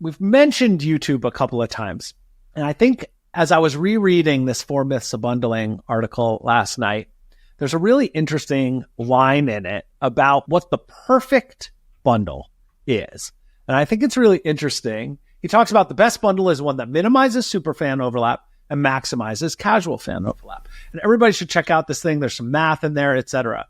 We've mentioned YouTube a couple of times. And I think as I was rereading this 4 Myths of Bundling article last night, there's a really interesting line in it about what the perfect bundle is. And I think it's really interesting. He talks about the best bundle is one that minimizes superfan overlap and maximizes casual fan overlap. And everybody should check out this thing. There's some math in there, etc.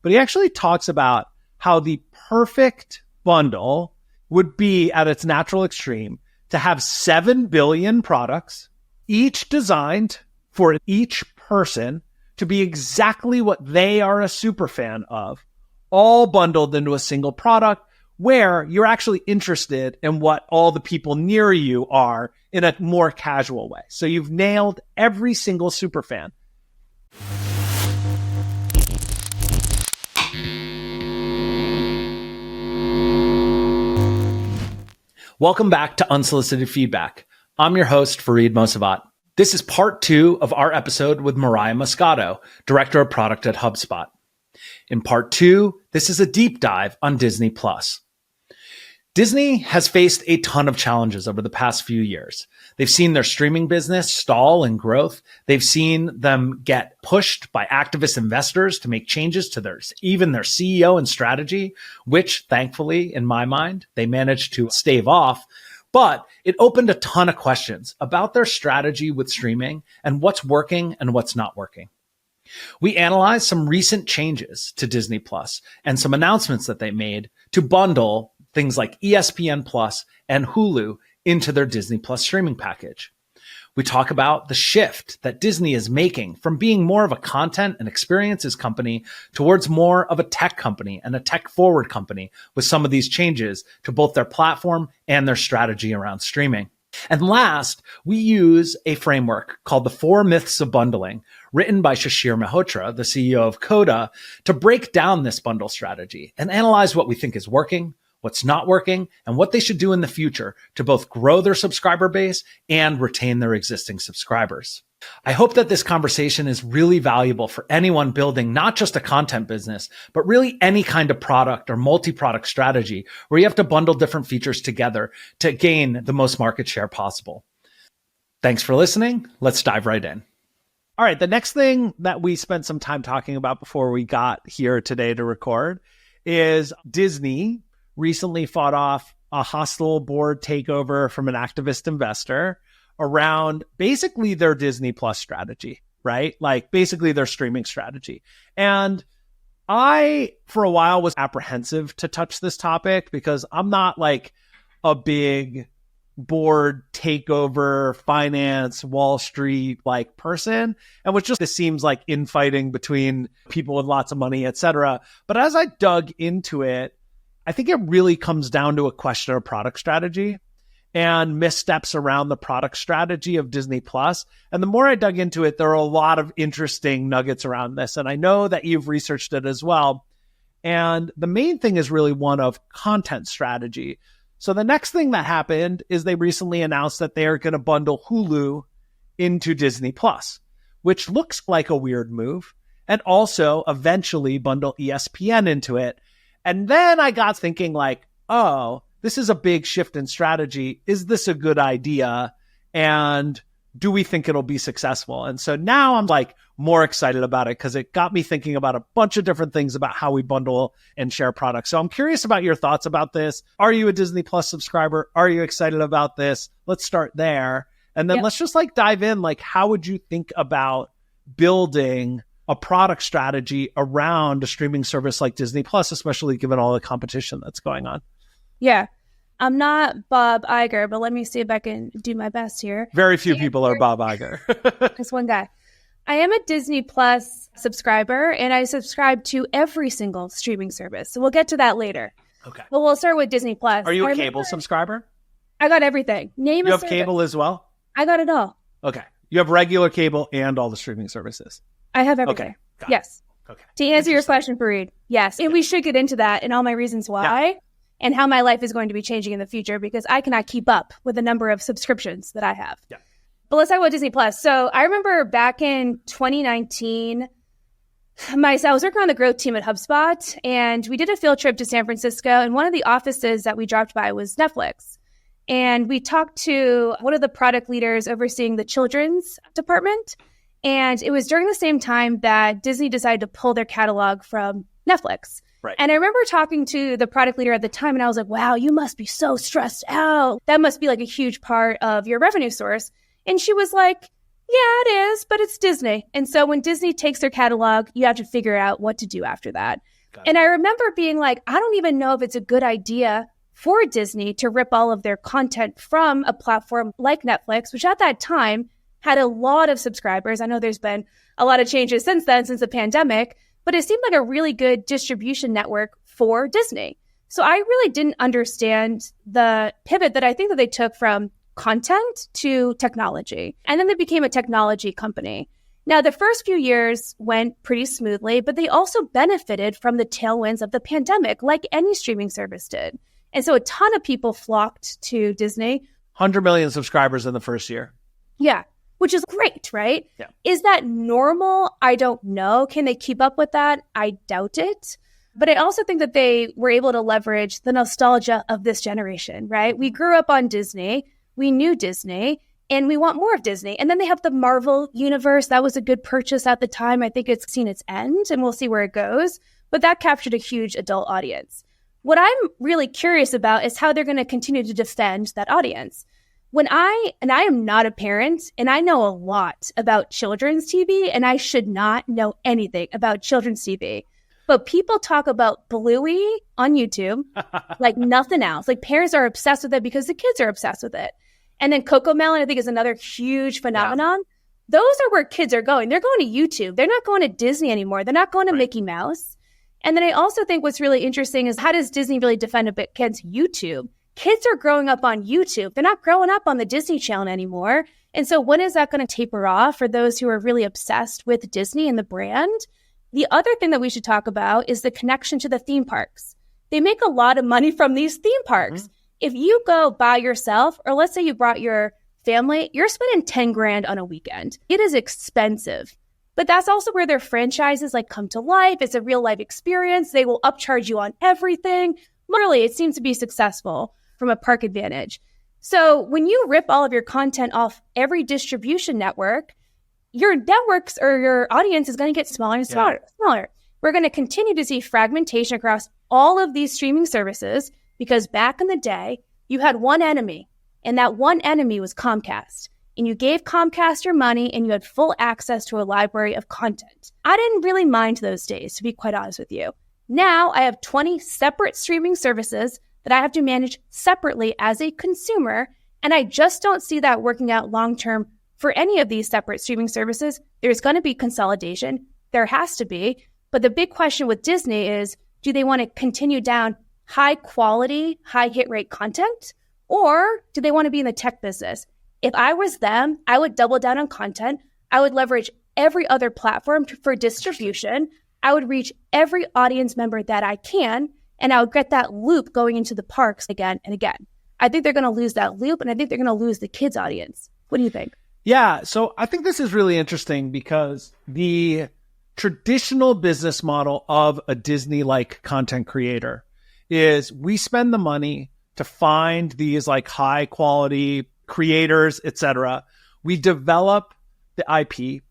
But he actually talks about how the perfect bundle would be at its natural extreme to have 7 billion products, each designed for each person to be exactly what they are a super fan of, all bundled into a single product where you're actually interested in what all the people near you are in a more casual way. So you've nailed every single super fan. Welcome back to Unsolicited Feedback. I'm your host, Fareed Mosavat. This is part 2 of our episode with Mariah Muscato, Director of Product at HubSpot. In part 2, this is a deep dive on Disney+. Disney has faced a ton of challenges over the past few years. They've seen their streaming business stall in growth. They've seen them get pushed by activist investors to make changes to even their CEO and strategy, which thankfully, in my mind, they managed to stave off. But it opened a ton of questions about their strategy with streaming and what's working and what's not working. We analyzed some recent changes to Disney Plus and some announcements that they made to bundle things like ESPN Plus and Hulu into their Disney Plus streaming package. We talk about the shift that Disney is making from being more of a content and experiences company towards more of a tech company and a tech-forward company with some of these changes to both their platform and their strategy around streaming. And last, we use a framework called the 4 Myths of Bundling, written by Shishir Malhotra, the CEO of Coda, to break down this bundle strategy and analyze what we think is working, what's not working, and what they should do in the future to both grow their subscriber base and retain their existing subscribers. I hope that this conversation is really valuable for anyone building not just a content business, but really any kind of product or multi-product strategy where you have to bundle different features together to gain the most market share possible. Thanks for listening. Let's dive right in. All right, the next thing that we spent some time talking about before we got here today to record is Disney recently fought off a hostile board takeover from an activist investor around basically their Disney Plus strategy, right? Like basically their streaming strategy. And I, for a while, was apprehensive to touch this topic because I'm not like a big board takeover, finance, Wall Street like person. And this seems like infighting between people with lots of money, etc. But as I dug into it, I think it really comes down to a question of product strategy and missteps around the product strategy of Disney Plus. And the more I dug into it, there are a lot of interesting nuggets around this. And I know that you've researched it as well. And the main thing is really one of content strategy. So the next thing that happened is they recently announced that they are going to bundle Hulu into Disney Plus, which looks like a weird move, and also eventually bundle ESPN into it. And then I got thinking like, oh, this is a big shift in strategy. Is this a good idea? And do we think it'll be successful? And so now I'm like more excited about it because it got me thinking about a bunch of different things about how we bundle and share products. So I'm curious about your thoughts about this. Are you a Disney Plus subscriber? Are you excited about this? Let's start there. And then let's just like dive in. Like, how would you think about building a product strategy around a streaming service like Disney Plus, especially given all the competition that's going on? Yeah. I'm not Bob Iger, but let me see if I can do my best here. Very few people are Bob Iger. Just one guy. I am a Disney Plus subscriber, and I subscribe to every single streaming service. So we'll get to that later. Okay. But we'll start with Disney Plus. Are you a cable subscriber? I got everything. You have cable as well? I got it all. Okay. You have regular cable and all the streaming services. I have everything. Okay. Yes. Okay. To answer your question, Fareed, yes. And we should get into that and all my reasons why and how my life is going to be changing in the future because I cannot keep up with the number of subscriptions that I have. Yeah. But let's talk about Disney Plus. So I remember back in 2019, I was working on the growth team at HubSpot, and we did a field trip to San Francisco, and one of the offices that we dropped by was Netflix. And we talked to one of the product leaders overseeing the children's department. And it was during the same time that Disney decided to pull their catalog from Netflix. Right. And I remember talking to the product leader at the time, and I was like, wow, you must be so stressed out. That must be like a huge part of your revenue source. And she was like, yeah, it is, but it's Disney. And so when Disney takes their catalog, you have to figure out what to do after that. And I remember being like, I don't even know if it's a good idea for Disney to rip all of their content from a platform like Netflix, which at that time had a lot of subscribers. I know there's been a lot of changes since then, since the pandemic, but it seemed like a really good distribution network for Disney. So I really didn't understand the pivot that I think that they took from content to technology. And then they became a technology company. Now, the first few years went pretty smoothly, but they also benefited from the tailwinds of the pandemic, like any streaming service did. And so a ton of people flocked to Disney. 100 million subscribers in the first year. Yeah, which is great, right? Yeah. Is that normal? I don't know. Can they keep up with that? I doubt it. But I also think that they were able to leverage the nostalgia of this generation, right? We grew up on Disney. We knew Disney. And we want more of Disney. And then they have the Marvel universe. That was a good purchase at the time. I think it's seen its end, and we'll see where it goes. But that captured a huge adult audience. What I'm really curious about is how they're going to continue to defend that audience. I am not a parent, and I know a lot about children's TV, and I should not know anything about children's TV. But people talk about Bluey on YouTube like nothing else. Like parents are obsessed with it because the kids are obsessed with it. And then Cocomelon, I think, is another huge phenomenon. Yeah. Those are where kids are going. They're going to YouTube. They're not going to Disney anymore. They're not going to Mickey Mouse. And then I also think what's really interesting is how does Disney really defend against YouTube? Kids are growing up on YouTube. They're not growing up on the Disney Channel anymore. And so when is that going to taper off for those who are really obsessed with Disney and the brand? The other thing that we should talk about is the connection to the theme parks. They make a lot of money from these theme parks. Mm-hmm. If you go by yourself, or let's say you brought your family, you're spending 10 grand on a weekend. It is expensive. But that's also where their franchises like come to life. It's a real life experience. They will upcharge you on everything. Really, it seems to be successful from a park advantage. So when you rip all of your content off every distribution network, your networks or your audience is going to get smaller and smaller. We're going to continue to see fragmentation across all of these streaming services. Because back in the day, you had one enemy, and that one enemy was Comcast. And you gave Comcast your money, and you had full access to a library of content. I didn't really mind those days, to be quite honest with you. Now I have 20 separate streaming services that I have to manage separately as a consumer, and I just don't see that working out long-term for any of these separate streaming services. There's going to be consolidation. There has to be. But the big question with Disney is, do they want to continue down high quality, high hit rate content, or do they want to be in the tech business? If I was them, I would double down on content. I would leverage every other platform for distribution. I would reach every audience member that I can, and I would get that loop going into the parks again and again. I think they're going to lose that loop, and I think they're going to lose the kids audience. What do you think? Yeah, so I think this is really interesting because the traditional business model of a Disney-like content creator is we spend the money to find these like high quality creators, etc. We develop the IP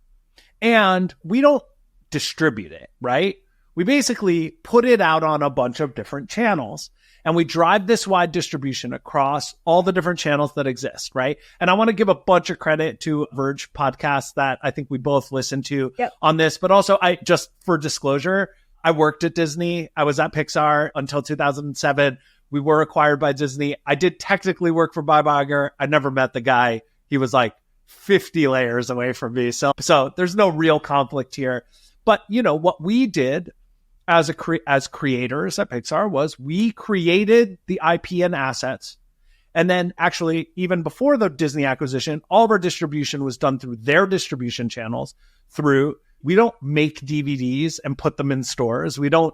and we don't distribute it, right? We basically put it out on a bunch of different channels and we drive this wide distribution across all the different channels that exist, right? And I want to give a bunch of credit to Verge podcast that I think we both listened to on this, but also just for disclosure, I worked at Disney. I was at Pixar until 2007. We were acquired by Disney. I did technically work for Bob Iger. I never met the guy. He was like 50 layers away from me. So there's no real conflict here. But, you know, what we did as creators at Pixar was we created the IP and assets. And then actually, even before the Disney acquisition, all of our distribution was done through their distribution channels. We don't make DVDs and put them in stores. We don't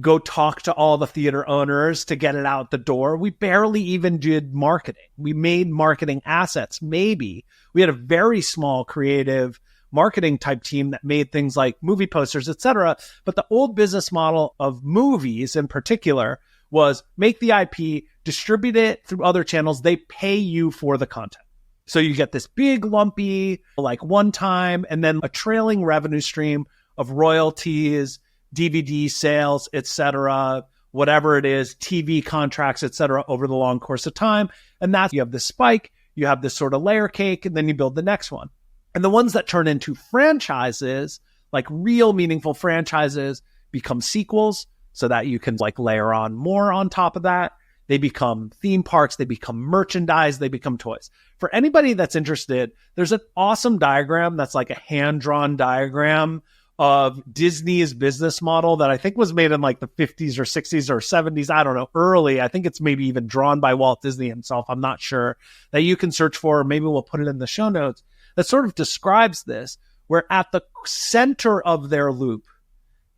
go talk to all the theater owners to get it out the door. We barely even did marketing. We made marketing assets. Maybe we had a very small creative marketing type team that made things like movie posters, etc. But the old business model of movies in particular was make the IP, distribute it through other channels. They pay you for the content. So you get this big lumpy, like one time, and then a trailing revenue stream of royalties, DVD sales, etc., whatever it is, TV contracts, etc., over the long course of time. And that's, you have this spike, you have this sort of layer cake, and then you build the next one. And the ones that turn into franchises, like real meaningful franchises, become sequels so that you can like layer on more on top of that. They become theme parks, they become merchandise, they become toys. For anybody that's interested, there's an awesome diagram that's like a hand-drawn diagram of Disney's business model that I think was made in like the 50s or 60s or 70s. I don't know, early. I think it's maybe even drawn by Walt Disney himself. I'm not sure, that you can search for. Maybe we'll put it in the show notes. That sort of describes this, where at the center of their loop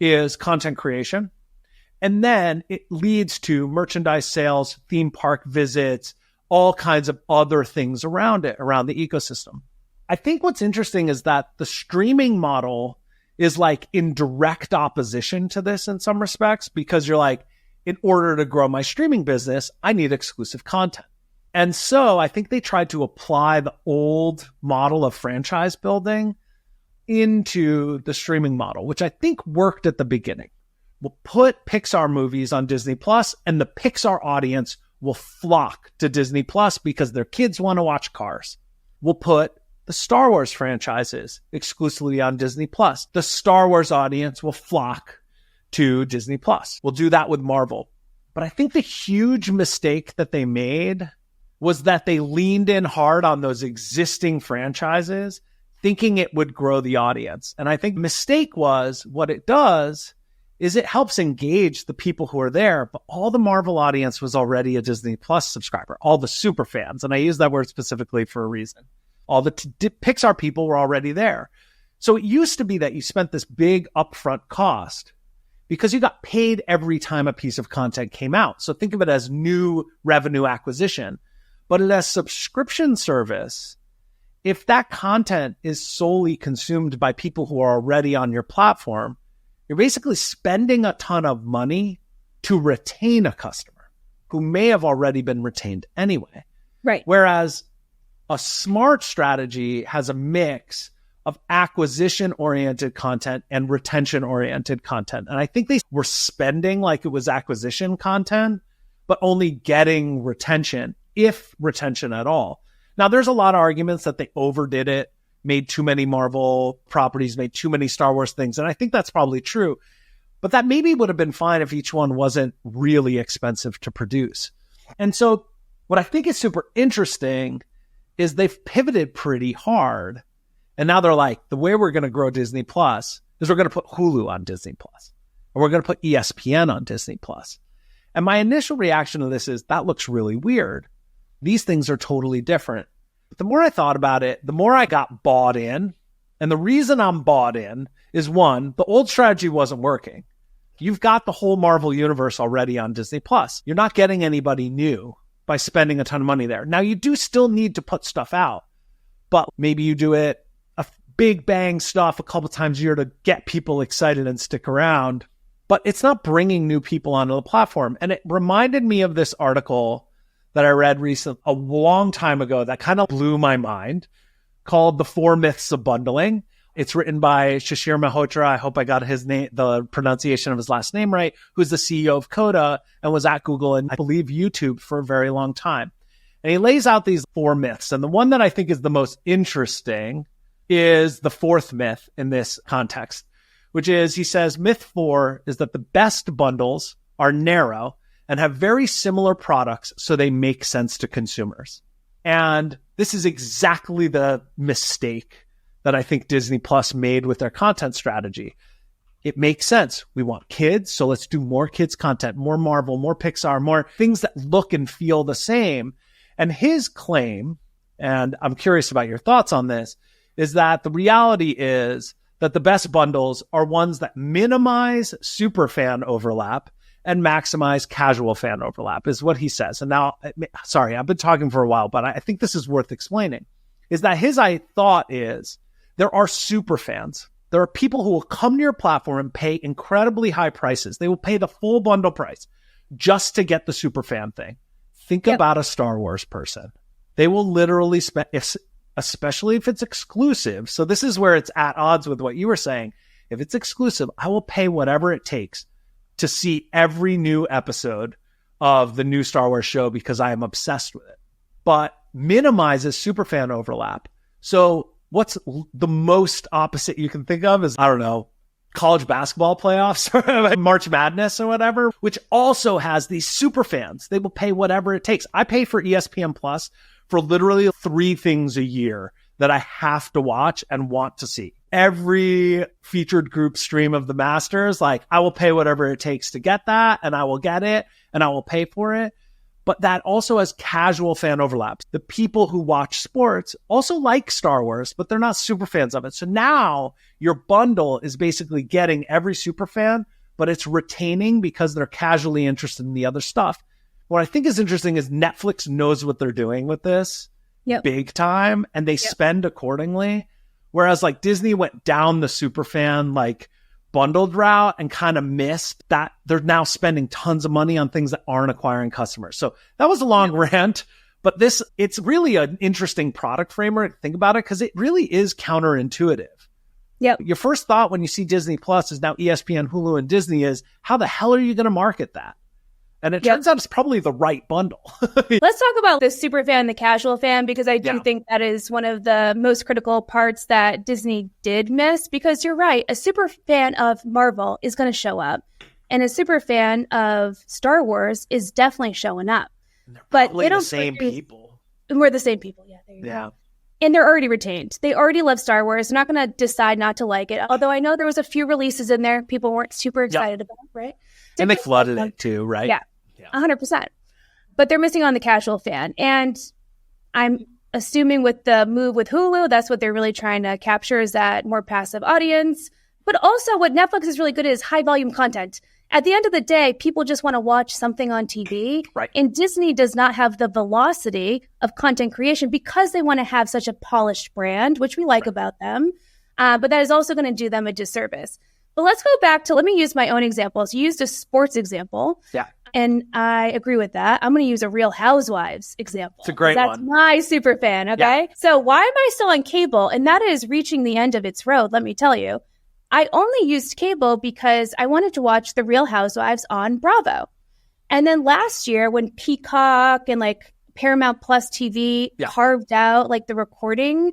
is content creation. And then it leads to merchandise sales, theme park visits, all kinds of other things around it, around the ecosystem. I think what's interesting is that the streaming model is like in direct opposition to this in some respects, because you're like, in order to grow my streaming business, I need exclusive content. And so I think they tried to apply the old model of franchise building into the streaming model, which I think worked at the beginning. We'll put Pixar movies on Disney Plus, and the Pixar audience will flock to Disney Plus because their kids want to watch Cars. We'll put the Star Wars franchises exclusively on Disney Plus. The Star Wars audience will flock to Disney Plus. We'll do that with Marvel. But I think the huge mistake that they made was that they leaned in hard on those existing franchises, thinking it would grow the audience. And I think the mistake was, what it does is it helps engage the people who are there, but all the Marvel audience was already a Disney Plus subscriber, all the super fans. And I use that word specifically for a reason. All the Pixar people were already there. So it used to be that you spent this big upfront cost because you got paid every time a piece of content came out. So think of it as new revenue acquisition. But as subscription service, if that content is solely consumed by people who are already on your platform, you're basically spending a ton of money to retain a customer who may have already been retained anyway. Right. Whereas a smart strategy has a mix of acquisition-oriented content and retention-oriented content. And I think they were spending like it was acquisition content, but only getting retention, if retention at all. Now, there's a lot of arguments that they overdid it, made too many Marvel properties, made too many Star Wars things. And I think that's probably true. But that maybe would have been fine if each one wasn't really expensive to produce. And so what I think is super interesting is they've pivoted pretty hard. And now they're like, the way we're going to grow Disney Plus is we're going to put Hulu on Disney Plus, or we're going to put ESPN on Disney Plus. And my initial reaction to this is, that looks really weird. These things are totally different. But the more I thought about it, the more I got bought in. And the reason I'm bought in is, one, the old strategy wasn't working. You've got the whole Marvel universe already on Disney Plus. You're not getting anybody new by spending a ton of money there. Now, you do still need to put stuff out, but maybe you do it a big bang stuff a couple times a year to get people excited and stick around. But it's not bringing new people onto the platform. And it reminded me of this article that I read recently, a long time ago, that kind of blew my mind, called The 4 Myths of Bundling. It's written by Shishir Malhotra. I hope I got his name, the pronunciation of his last name right, who's the CEO of Coda and was at Google and I believe YouTube for a very long time. And he lays out these 4 myths. And the one that I think is the most interesting is the 4th myth in this context, which is, he says, myth 4 is that the best bundles are narrow and have very similar products, so they make sense to consumers. And this is exactly the mistake that I think Disney Plus made with their content strategy. It makes sense. We want kids, so let's do more kids content, more Marvel, more Pixar, more things that look and feel the same. And his claim, and I'm curious about your thoughts on this, is that the reality is that the best bundles are ones that minimize superfan overlap and maximize casual fan overlap, is what he says. And now, sorry, I've been talking for a while, but I think this is worth explaining, is that his thought is there are super fans. There are people who will come to your platform and pay incredibly high prices. They will pay the full bundle price. just to get the superfan thing. Think about a Star Wars person. They will literally spend, especially if it's exclusive. So this is where it's at odds with what you were saying. If it's exclusive, I will pay whatever it takes to see every new episode of the new Star Wars show because I am obsessed with it. But minimizes superfan overlap. So what's the most opposite you can think of is, I don't know, college basketball playoffs or March Madness or whatever, which also has these super fans. They will pay whatever it takes. I pay for ESPN Plus for literally 3 things a year that I have to watch and want to see. Every featured group stream of the Masters, like I will pay whatever it takes to get that, and I will get it and I will pay for it. But that also has casual fan overlaps. The people who watch sports also like Star Wars, but they're not super fans of it. So now your bundle is basically getting every super fan, but it's retaining because they're casually interested in the other stuff. What I think is interesting is Netflix knows what they're doing with this big time, and they spend accordingly. Whereas like Disney went down the super fan, like bundled route and kind of missed that. They're now spending tons of money on things that aren't acquiring customers. So that was a long rant, but it's really an interesting product framework. Think about it, because it really is counterintuitive. Yep. Your first thought when you see Disney Plus is now ESPN, Hulu, and Disney is, how the hell are you going to market that? And it turns out it's probably the right bundle. Let's talk about the super fan, the casual fan, because I do think that is one of the most critical parts that Disney did miss. Because you're right, a super fan of Marvel is going to show up, and a super fan of Star Wars is definitely showing up. But they don't the same people. We're the same people. Yeah. There you go. And they're already retained. They already love Star Wars. They're not going to decide not to like it. Although I know there was a few releases in there people weren't super excited about, right? And they flooded it too, right? Yeah. 100%. But they're missing on the casual fan. And I'm assuming with the move with Hulu, that's what they're really trying to capture, is that more passive audience. But also what Netflix is really good at is high volume content. At the end of the day, people just want to watch something on TV. Right. And Disney does not have the velocity of content creation because they want to have such a polished brand, which we like about them. But that is also going to do them a disservice. But let's go back to, let me use my own examples. You used a sports example. Yeah. And I agree with that. I'm going to use a Real Housewives example. It's a great one. That's my super fan, okay? Yeah. So why am I still on cable? And that is reaching the end of its road, let me tell you. I only used cable because I wanted to watch the Real Housewives on Bravo. And then last year when Peacock and like Paramount Plus TV carved out like the recording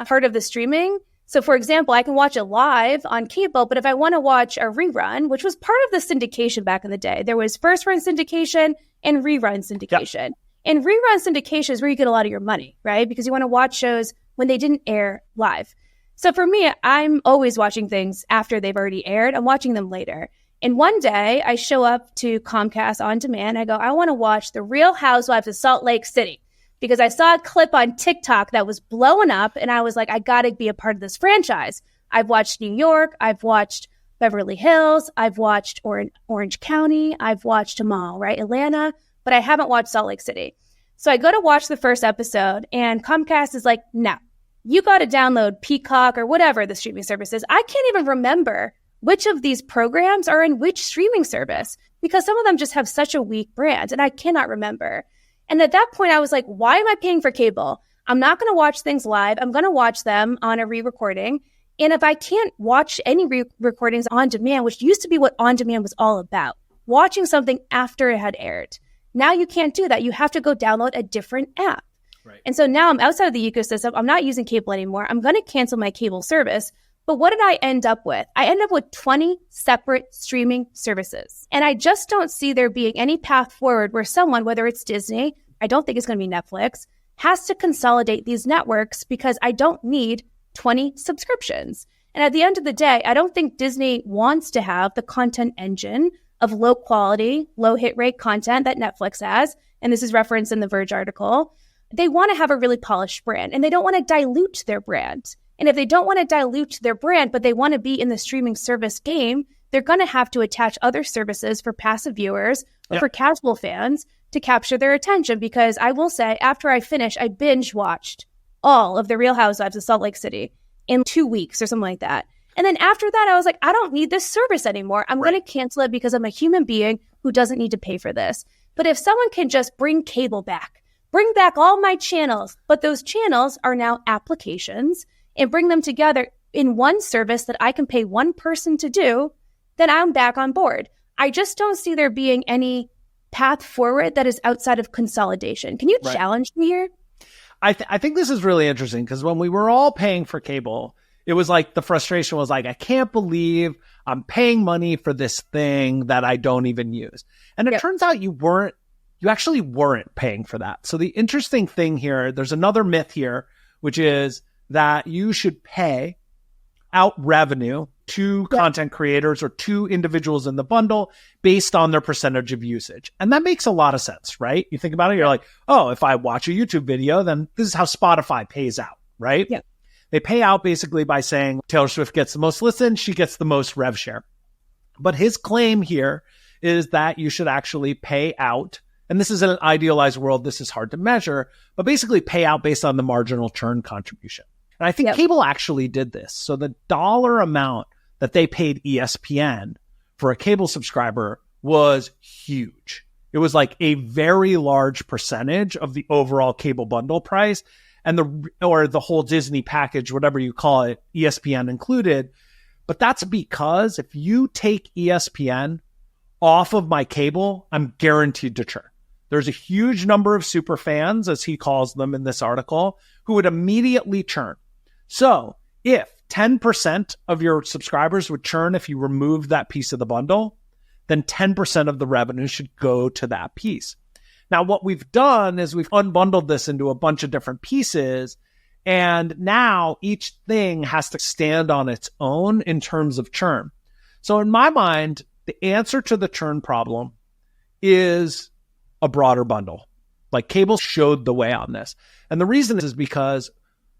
part of the streaming. So for example, I can watch it live on cable, but if I want to watch a rerun, which was part of the syndication back in the day, there was first run syndication and rerun syndication. Yep. And rerun syndication is where you get a lot of your money, right? Because you want to watch shows when they didn't air live. So for me, I'm always watching things after they've already aired. I'm watching them later. And one day I show up to Comcast On Demand. I go, I want to watch The Real Housewives of Salt Lake City, because I saw a clip on TikTok that was blowing up, and I was like, I got to be a part of this franchise. I've watched New York. I've watched Beverly Hills. I've watched Orange County. I've watched them all, right? Atlanta, but I haven't watched Salt Lake City. So I go to watch the first episode, and Comcast is like, no, you got to download Peacock or whatever the streaming service is. I can't even remember which of these programs are in which streaming service, because some of them just have such a weak brand, and I cannot remember. And at that point, I was like, why am I paying for cable? I'm not going to watch things live. I'm going to watch them on a re-recording. And if I can't watch any re-recordings on demand, which used to be what on demand was all about, watching something after it had aired, now you can't do that. You have to go download a different app. Right. And so now I'm outside of the ecosystem. I'm not using cable anymore. I'm going to cancel my cable service. But what did I end up with? I end up with 20 separate streaming services. And I just don't see there being any path forward where someone, whether it's Disney, I don't think it's going to be Netflix, has to consolidate these networks, because I don't need 20 subscriptions. And at the end of the day, I don't think Disney wants to have the content engine of low quality, low hit rate content that Netflix has. And this is referenced in the Verge article. They want to have a really polished brand, and they don't want to dilute their brand. And if they don't want to dilute their brand, but they want to be in the streaming service game, they're going to have to attach other services for passive viewers or for casual fans to capture their attention. Because I will say, after I finished, I binge watched all of the Real Housewives of Salt Lake City in 2 weeks or something like that. And then after that, I was like, I don't need this service anymore. I'm going to cancel it, because I'm a human being who doesn't need to pay for this. But if someone can just bring cable back, bring back all my channels, but those channels are now applications, and bring them together in one service that I can pay one person to do, then I'm back on board. I just don't see there being any path forward that is outside of consolidation. Can you challenge me here? I think this is really interesting because when we were all paying for cable, it was like the frustration was like, I can't believe I'm paying money for this thing that I don't even use. And it turns out you actually weren't paying for that. So the interesting thing here, there's another myth here, which is that you should pay out revenue to content creators or to individuals in the bundle based on their percentage of usage. And that makes a lot of sense, right? You think about it, you're like, oh, if I watch a YouTube video, then this is how Spotify pays out, right? Yeah. They pay out basically by saying Taylor Swift gets the most listens, she gets the most rev share. But his claim here is that you should actually pay out, and this is in an idealized world, this is hard to measure, but basically pay out based on the marginal churn contribution. And I think cable actually did this. So the dollar amount that they paid ESPN for a cable subscriber was huge. It was like a very large percentage of the overall cable bundle price, and the whole Disney package, whatever you call it, ESPN included. But that's because if you take ESPN off of my cable, I'm guaranteed to churn. There's a huge number of super fans, as he calls them in this article, who would immediately churn. So if 10% of your subscribers would churn if you removed that piece of the bundle, then 10% of the revenue should go to that piece. Now, what we've done is we've unbundled this into a bunch of different pieces, and now each thing has to stand on its own in terms of churn. So in my mind, the answer to the churn problem is a broader bundle. Like cable showed the way on this. And the reason is because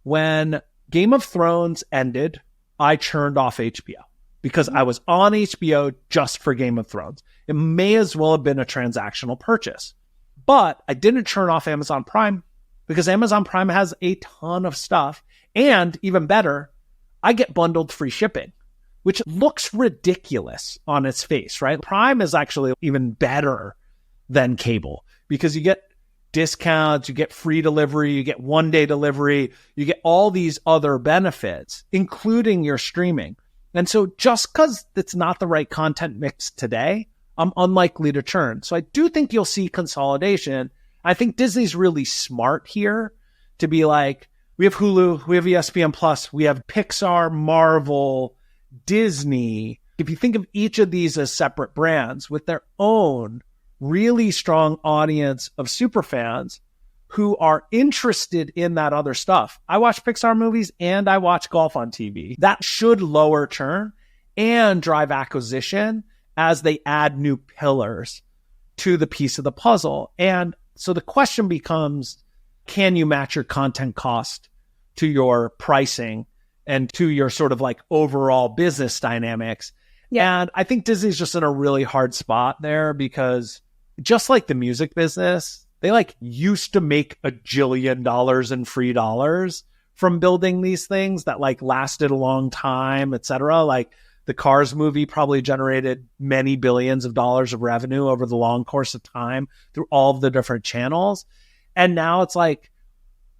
when Game of Thrones ended, I churned off HBO because I was on HBO just for Game of Thrones. It may as well have been a transactional purchase. But I didn't churn off Amazon Prime because Amazon Prime has a ton of stuff. And even better, I get bundled free shipping, which looks ridiculous on its face, right? Prime is actually even better than cable because you get discounts, you get free delivery, you get 1-day delivery, you get all these other benefits, including your streaming. And so just because it's not the right content mix today, I'm unlikely to churn. So I do think you'll see consolidation. I think Disney's really smart here to be like, we have Hulu, we have ESPN Plus, we have Pixar, Marvel, Disney. If you think of each of these as separate brands with their own really strong audience of superfans who are interested in that other stuff. I watch Pixar movies and I watch golf on TV. That should lower churn and drive acquisition as they add new pillars to the piece of the puzzle. And so the question becomes, can you match your content cost to your pricing and to your sort of like overall business dynamics? Yeah. And I think Disney's just in a really hard spot there because just like the music business, they like used to make $1 jillion in free dollars from building these things that like lasted a long time, et cetera. Like the Cars movie probably generated many billions of dollars of revenue over the long course of time through all of the different channels. And now it's like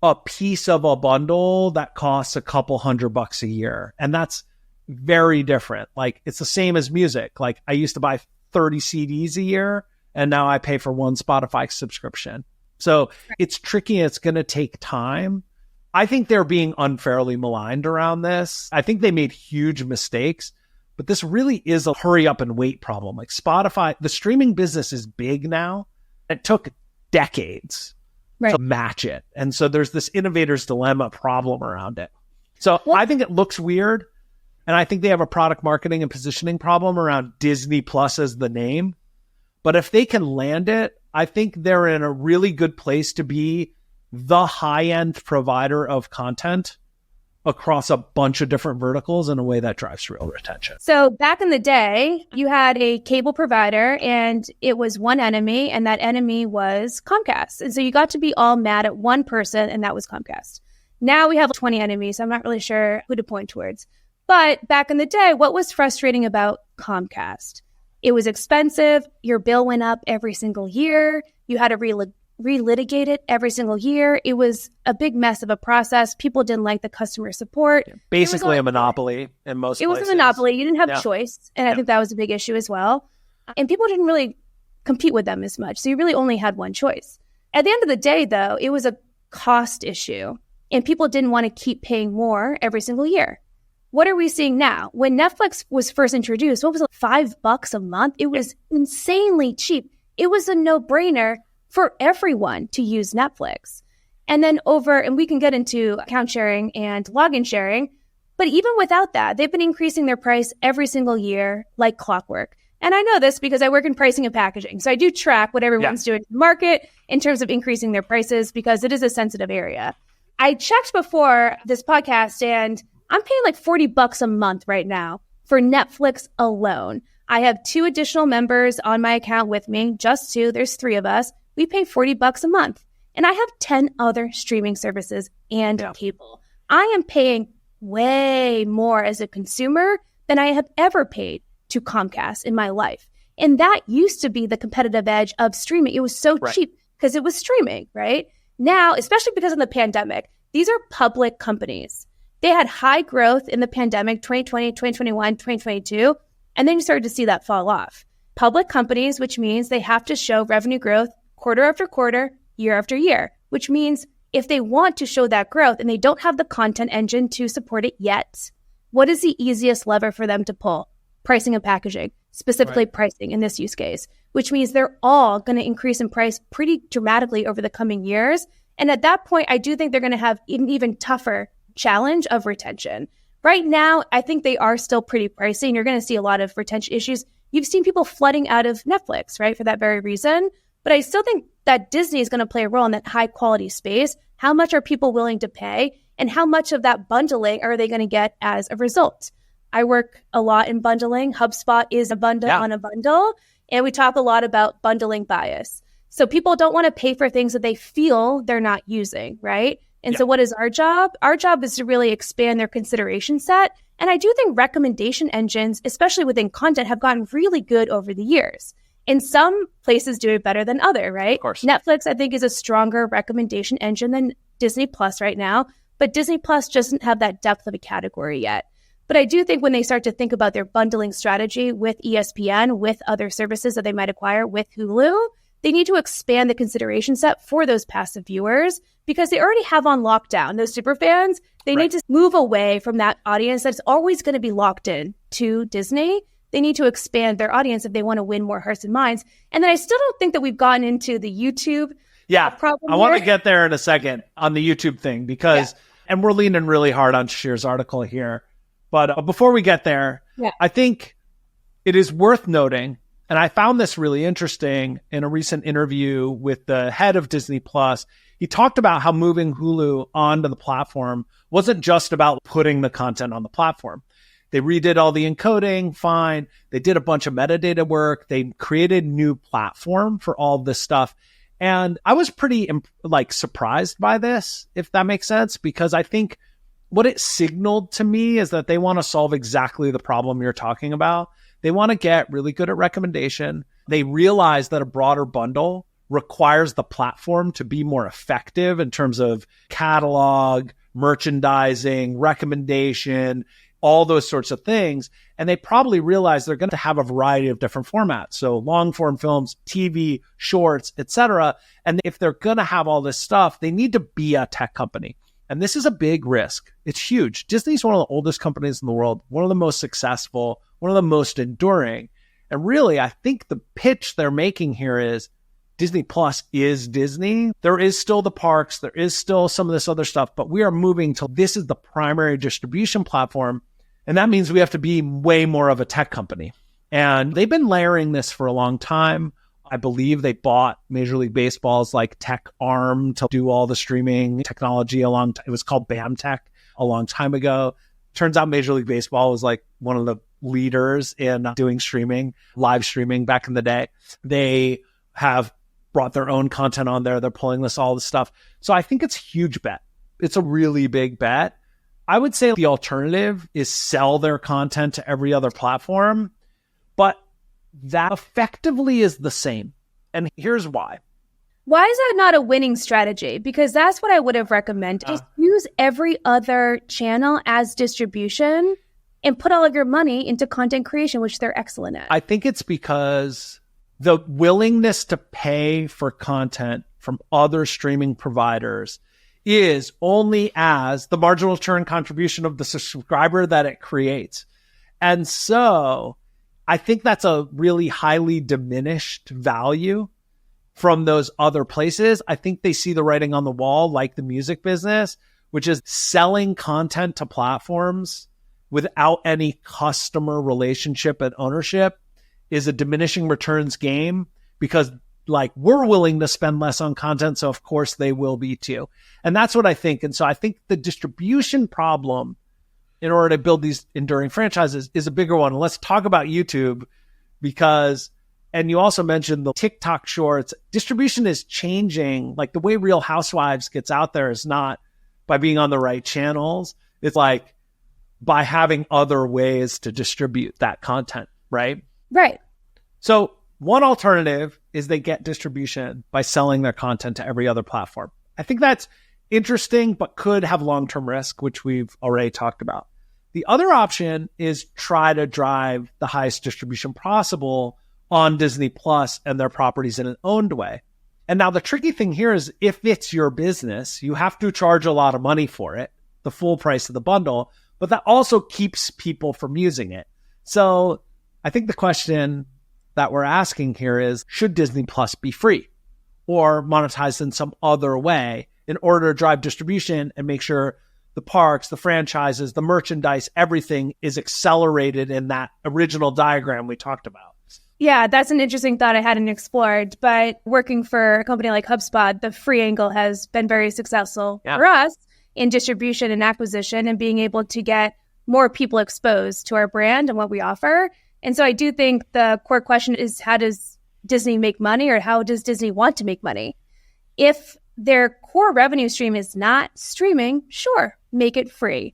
a piece of a bundle that costs a couple $100 a year. And that's very different. Like it's the same as music. Like I used to buy 30 CDs a year, and now I pay for one Spotify subscription. So it's tricky. It's going to take time. I think they're being unfairly maligned around this. I think they made huge mistakes, but this really is a hurry up and wait problem. Like Spotify, the streaming business is big now. It took decades to match it. And so there's this innovator's dilemma problem around it. So I think it looks weird. And I think they have a product marketing and positioning problem around Disney Plus as the name. But if they can land it, I think they're in a really good place to be the high-end provider of content across a bunch of different verticals in a way that drives real retention. So back in the day, you had a cable provider and it was one enemy, and that enemy was Comcast. And so you got to be all mad at one person, and that was Comcast. Now we have 20 enemies. So I'm not really sure who to point towards. But back in the day, what was frustrating about Comcast? It was expensive. Your bill went up every single year. You had to relitigate it every single year. It was a big mess of a process. People didn't like the customer support. Basically a monopoly in most places. It was a monopoly. You didn't have choice. And I think that was a big issue as well. And people didn't really compete with them as much. So you really only had one choice. At the end of the day, though, it was a cost issue. And people didn't want to keep paying more every single year. What are we seeing now? When Netflix was first introduced, what was it, $5 a month? It was insanely cheap. It was a no-brainer for everyone to use Netflix. And then and we can get into account sharing and login sharing, but even without that, they've been increasing their price every single year like clockwork. And I know this because I work in pricing and packaging. So I do track what everyone's doing in the market in terms of increasing their prices because it is a sensitive area. I checked before this podcast and I'm paying like $40 a month right now for Netflix alone. I have 2 additional members on my account with me, just 2. There's 3 of us. We pay $40 a month. And I have 10 other streaming services and cable. I am paying way more as a consumer than I have ever paid to Comcast in my life. And that used to be the competitive edge of streaming. It was so cheap because it was streaming, right? Now, especially because of the pandemic, these are public companies. They had high growth in the pandemic, 2020, 2021, 2022, and then you started to see that fall off. Public companies, which means they have to show revenue growth quarter after quarter, year after year, which means if they want to show that growth and they don't have the content engine to support it yet, what is the easiest lever for them to pull? Pricing and packaging, specifically pricing in this use case, which means they're all going to increase in price pretty dramatically over the coming years. And at that point, I do think they're going to have an even tougher challenge of retention. Right now, I think they are still pretty pricey, and you're going to see a lot of retention issues. You've seen people flooding out of Netflix, right, for that very reason. But I still think that Disney is going to play a role in that high quality space. How much are people willing to pay? And how much of that bundling are they going to get as a result? I work a lot in bundling. HubSpot is a bundle on a bundle. And we talk a lot about bundling bias. So people don't want to pay for things that they feel they're not using, right? And so what is our job? Our job is to really expand their consideration set. And I do think recommendation engines, especially within content, have gotten really good over the years. In some places do it better than other, right? Of course. Netflix, I think, is a stronger recommendation engine than Disney Plus right now. But Disney Plus doesn't have that depth of a category yet. But I do think when they start to think about their bundling strategy with ESPN, with other services that they might acquire, with Hulu, they need to expand the consideration set for those passive viewers because they already have on lockdown those super fans. They need to move away from that audience that's always going to be locked in to Disney. They need to expand their audience if they want to win more hearts and minds. And then I still don't think that we've gotten into the YouTube problem. I want to get there in a second on the YouTube thing because, and we're leaning really hard on Shir's article here. But before we get there, I think it is worth noting, and I found this really interesting in a recent interview with the head of Disney Plus. He talked about how moving Hulu onto the platform wasn't just about putting the content on the platform. They redid all the encoding, fine. They did a bunch of metadata work. They created new platform for all this stuff. And I was pretty surprised by this, if that makes sense, because I think what it signaled to me is that they want to solve exactly the problem you're talking about. They want to get really good at recommendation. They realize that a broader bundle requires the platform to be more effective in terms of catalog, merchandising, recommendation, all those sorts of things. And they probably realize they're going to have a variety of different formats. So long form films, TV, shorts, etc. And if they're going to have all this stuff, they need to be a tech company. And this is a big risk. It's huge. Disney's one of the oldest companies in the world, one of the most successful, one of the most enduring. And really, I think the pitch they're making here is Disney Plus is Disney. There is still the parks. There is still some of this other stuff, but we are moving to this is the primary distribution platform. And that means we have to be way more of a tech company. And they've been layering this for a long time. I believe they bought Major League Baseball's tech arm to do all the streaming technology it was called BAMTech a long time ago. Turns out Major League Baseball was one of the leaders in doing streaming, live streaming back in the day. They have brought their own content on there. They're pulling all this stuff. So I think it's a huge bet. It's a really big bet. I would say the alternative is sell their content to every other platform, but that effectively is the same. And here's why. Why is that not a winning strategy? Because that's what I would have recommended. Just use every other channel as distribution and put all of your money into content creation, which they're excellent at. I think it's because the willingness to pay for content from other streaming providers is only as the marginal churn contribution of the subscriber that it creates. And so I think that's a really highly diminished value from those other places. I think they see the writing on the wall, like the music business, which is selling content to platforms without any customer relationship and ownership is a diminishing returns game, because like we're willing to spend less on content. So of course they will be too. And that's what I think. And so I think the distribution problem in order to build these enduring franchises is a bigger one. Let's talk about YouTube because, and you also mentioned the TikTok shorts, distribution is changing. Like the way Real Housewives gets out there is not by being on the right channels. It's like by having other ways to distribute that content, right? Right. So one alternative is they get distribution by selling their content to every other platform. I think that's interesting, but could have long-term risk, which we've already talked about. The other option is try to drive the highest distribution possible on Disney Plus and their properties in an owned way. And now the tricky thing here is if it's your business, you have to charge a lot of money for it, the full price of the bundle, but that also keeps people from using it. So I think the question that we're asking here is, should Disney Plus be free or monetized in some other way in order to drive distribution and make sure the parks, the franchises, the merchandise, everything is accelerated in that original diagram we talked about? Yeah, that's an interesting thought I hadn't explored. But working for a company like HubSpot, the free angle has been very successful for us in distribution and acquisition and being able to get more people exposed to our brand and what we offer. And so I do think the core question is, how does Disney make money, or how does Disney want to make money? If their core revenue stream is not streaming, sure, make it free.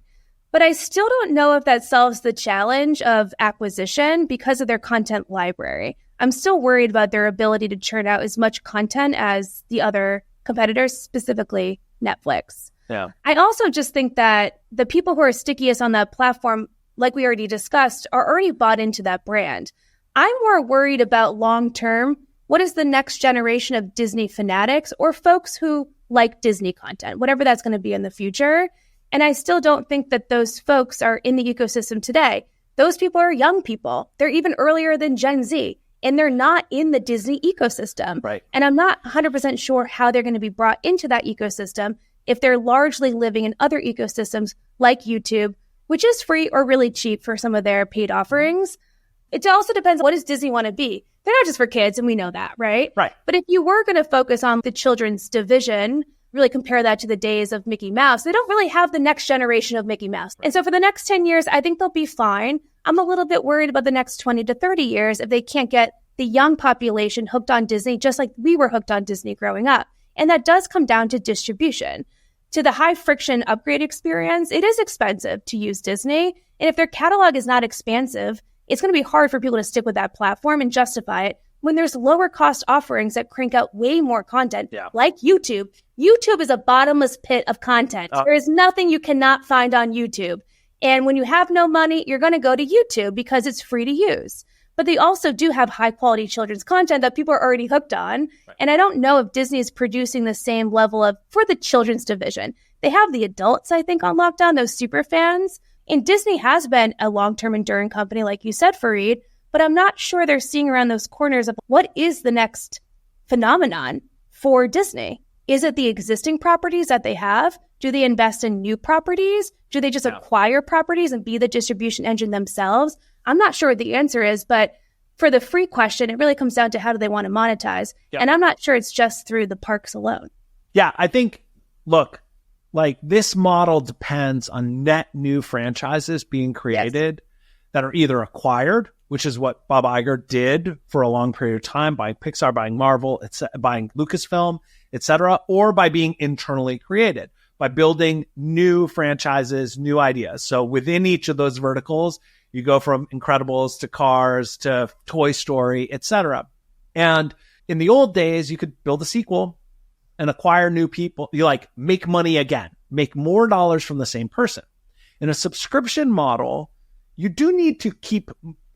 But I still don't know if that solves the challenge of acquisition because of their content library. I'm still worried about their ability to churn out as much content as the other competitors, specifically Netflix. Yeah. I also just think that the people who are stickiest on that platform, like we already discussed, are already bought into that brand. I'm more worried about long-term, what is the next generation of Disney fanatics or folks who like Disney content, whatever that's going to be in the future. And I still don't think that those folks are in the ecosystem today. Those people are young people. They're even earlier than Gen Z, and they're not in the Disney ecosystem. Right. And I'm not 100% sure how they're going to be brought into that ecosystem if they're largely living in other ecosystems like YouTube, which is free or really cheap for some of their paid offerings. It also depends on what does Disney want to be. They're not just for kids, and we know that, right? Right. But if you were going to focus on the children's division, really compare that to the days of Mickey Mouse, they don't really have the next generation of Mickey Mouse. And so for the next 10 years, I think they'll be fine. I'm a little bit worried about the next 20 to 30 years if they can't get the young population hooked on Disney, just like we were hooked on Disney growing up. And that does come down to distribution. To the high friction upgrade experience, it is expensive to use Disney. And if their catalog is not expansive, it's going to be hard for people to stick with that platform and justify it when there's lower cost offerings that crank out way more content, like YouTube. YouTube is a bottomless pit of content. There is nothing you cannot find on YouTube. And when you have no money, you're going to go to YouTube because it's free to use. But they also do have high quality children's content that people are already hooked on. Right. And I don't know if Disney is producing the same level of, for the children's division. They have the adults, I think, on lockdown, those super fans. And Disney has been a long-term enduring company, like you said, Fareed, but I'm not sure they're seeing around those corners of what is the next phenomenon for Disney. Is it the existing properties that they have? Do they invest in new properties? Do they just acquire properties and be the distribution engine themselves? I'm not sure what the answer is, but for the free question, it really comes down to how do they want to monetize. And I'm not sure it's just through the parks alone. Yeah, I think, look, like this model depends on net new franchises being created that are either acquired, which is what Bob Iger did for a long period of time, buying Pixar, buying Marvel, buying Lucasfilm, etc., or by being internally created, by building new franchises, new ideas. So within each of those verticals, You go from Incredibles to Cars to Toy Story, etc. And in the old days, you could build a sequel and acquire new people. You like make money again, make more dollars from the same person. In a subscription model, you do need to keep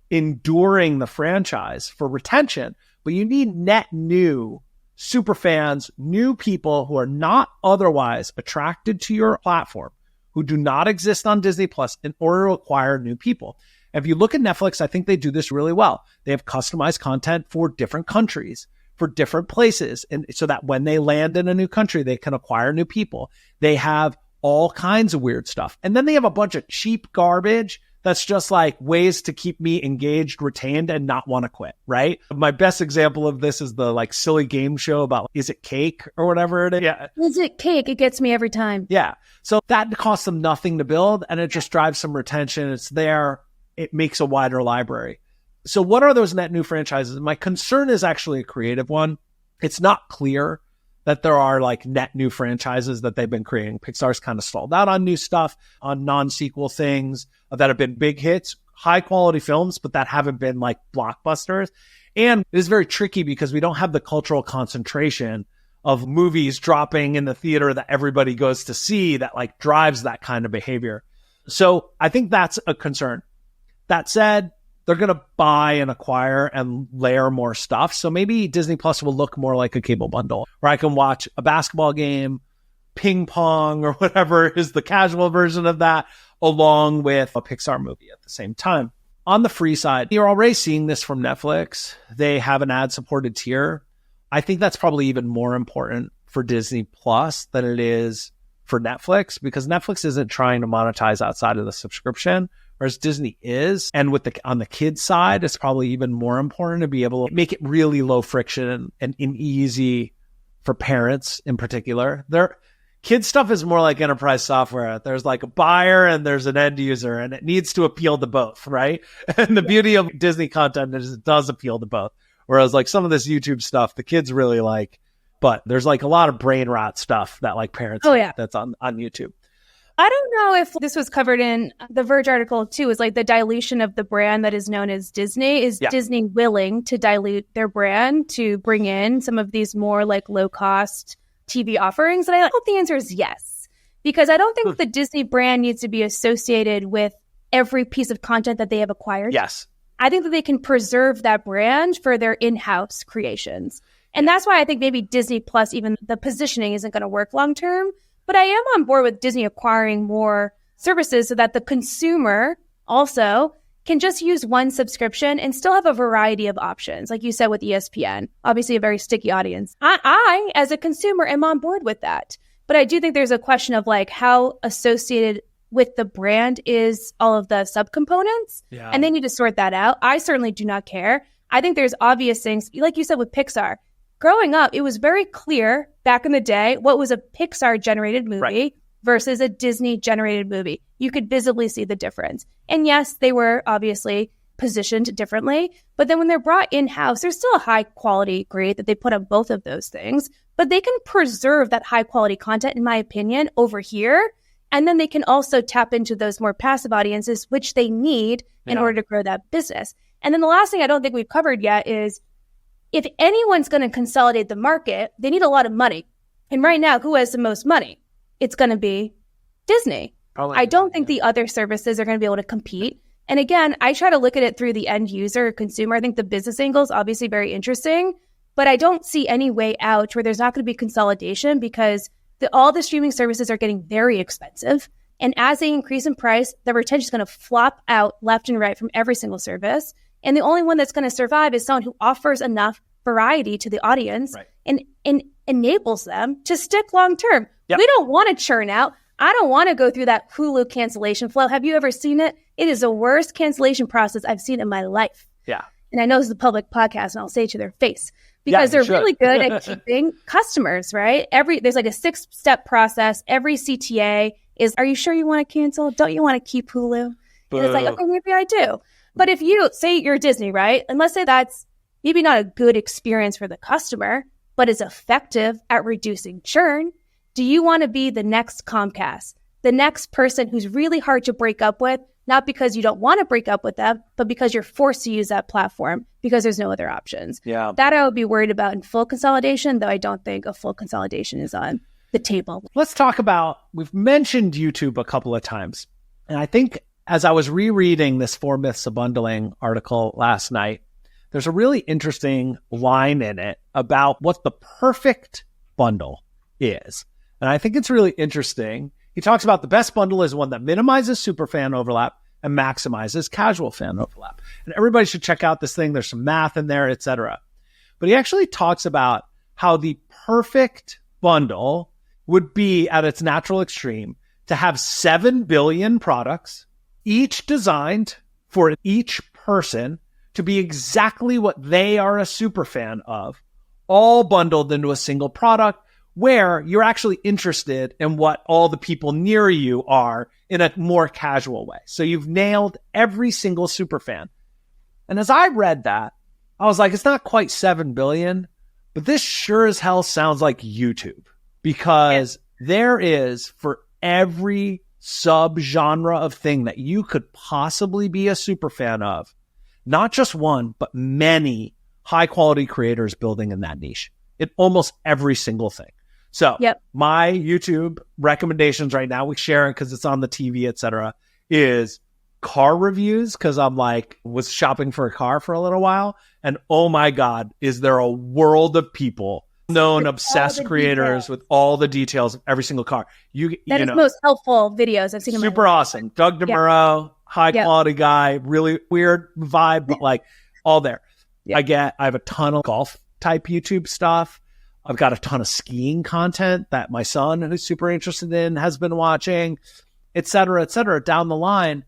enduring the franchise for retention, but you need net new super fans, new people who are not otherwise attracted to your platform, who do not exist on Disney Plus, in order to acquire new people. If you look at Netflix, I think they do this really well. They have customized content for different countries, for different places. And so that when they land in a new country, they can acquire new people. They have all kinds of weird stuff. And then they have a bunch of cheap garbage that's just like ways to keep me engaged, retained, and not want to quit, right? My best example of this is the like silly game show about, is it cake or whatever it is? Yeah. Is it cake? It gets me every time. Yeah. So that costs them nothing to build, and it just drives some retention. It's there. It makes a wider library. So what are those net new franchises? My concern is actually a creative one. It's not clear that there are like net new franchises that they've been creating. Pixar's kind of stalled out on new stuff, on non-sequel things that have been big hits, high quality films, but that haven't been like blockbusters. And it is very tricky because we don't have the cultural concentration of movies dropping in the theater that everybody goes to see that like drives that kind of behavior. So I think that's a concern. That said, they're going to buy and acquire and layer more stuff. So maybe Disney Plus will look more like a cable bundle where I can watch a basketball game, ping pong, or whatever is the casual version of that, along with a Pixar movie at the same time. On the free side, you're already seeing this from Netflix. They have an ad-supported tier. I think that's probably even more important for Disney Plus than it is for Netflix, because Netflix isn't trying to monetize outside of the subscription, whereas Disney is. And with on the kids side, it's probably even more important to be able to make it really low friction and easy for parents in particular. Kids stuff is more like enterprise software. There's like a buyer and there's an end user, and it needs to appeal to both, right? And the beauty of Disney content is it does appeal to both. Whereas like some of this YouTube stuff, the kids really like, but there's like a lot of brain rot stuff that like parents, that's on YouTube. I don't know if this was covered in the Verge article too, is like the dilution of the brand that is known as Disney. Is Disney willing to dilute their brand to bring in some of these more like low cost TV offerings? And I hope the answer is yes, because I don't think the Disney brand needs to be associated with every piece of content that they have acquired. Yes. I think that they can preserve that brand for their in-house creations. And that's why I think maybe Disney Plus, even the positioning isn't going to work long term. But I am on board with Disney acquiring more services so that the consumer also can just use one subscription and still have a variety of options. Like you said with ESPN, obviously a very sticky audience. I, as a consumer, am on board with that. But I do think there's a question of like how associated with the brand is all of the subcomponents. Yeah. And they need to sort that out. I certainly do not care. I think there's obvious things, like you said with Pixar. Growing up, it was very clear back in the day what was a Pixar-generated movie versus a Disney-generated movie. You could visibly see the difference. And yes, they were obviously positioned differently. But then when they're brought in-house, there's still a high-quality grade that they put on both of those things. But they can preserve that high-quality content, in my opinion, over here. And then they can also tap into those more passive audiences, which they need in order to grow that business. And then the last thing I don't think we've covered yet is, if anyone's going to consolidate the market, they need a lot of money. And right now, who has the most money? It's going to be Disney. I don't think the other services are going to be able to compete. And again, I try to look at it through the end user, consumer. I think the business angle is obviously very interesting, but I don't see any way out where there's not going to be consolidation, because all the streaming services are getting very expensive. And as they increase in price, the retention is going to flop out left and right from every single service. And the only one that's going to survive is someone who offers enough variety to the audience and enables them to stick long term. Yep. We don't want to churn out. I don't want to go through that Hulu cancellation flow. Have you ever seen it? It is the worst cancellation process I've seen in my life. Yeah. And I know this is a public podcast, and I'll say it to their face, because they're really good at keeping customers, right? There's like a 6-step process. Every CTA is, are you sure you want to cancel? Don't you want to keep Hulu? And it's like, okay, maybe I do. But if you say you're Disney, right? And let's say that's maybe not a good experience for the customer, but is effective at reducing churn. Do you want to be the next Comcast, the next person who's really hard to break up with, not because you don't want to break up with them, but because you're forced to use that platform because there's no other options. Yeah. That I would be worried about in full consolidation, though I don't think a full consolidation is on the table. Let's talk about, we've mentioned YouTube a couple of times. And I think as I was rereading this 4 Myths of Bundling article last night, there's a really interesting line in it about what the perfect bundle is. And I think it's really interesting. He talks about the best bundle is one that minimizes superfan overlap and maximizes casual fan overlap. And everybody should check out this thing. There's some math in there, etc. But he actually talks about how the perfect bundle would be at its natural extreme to have 7 billion products, each designed for each person to be exactly what they are a super fan of, all bundled into a single product where you're actually interested in what all the people near you are in a more casual way. So you've nailed every single super fan. And as I read that, I was like, it's not quite 7 billion, but this sure as hell sounds like YouTube, because there is, for every sub-genre of thing that you could possibly be a super fan of, not just one, but many high-quality creators building in that niche in almost every single thing. So my YouTube recommendations right now, we share it because it's on the TV, etc., is car reviews, because I'm like, was shopping for a car for a little while. And oh my God, is there a world of people, known obsessed creators details, with all the details of every single car. That is most helpful videos I've seen in my life. Super awesome. Doug DeMuro, high quality guy, really weird vibe, but like all there. I have a ton of golf type YouTube stuff. I've got a ton of skiing content that my son, who's super interested in, has been watching, et cetera, down the line.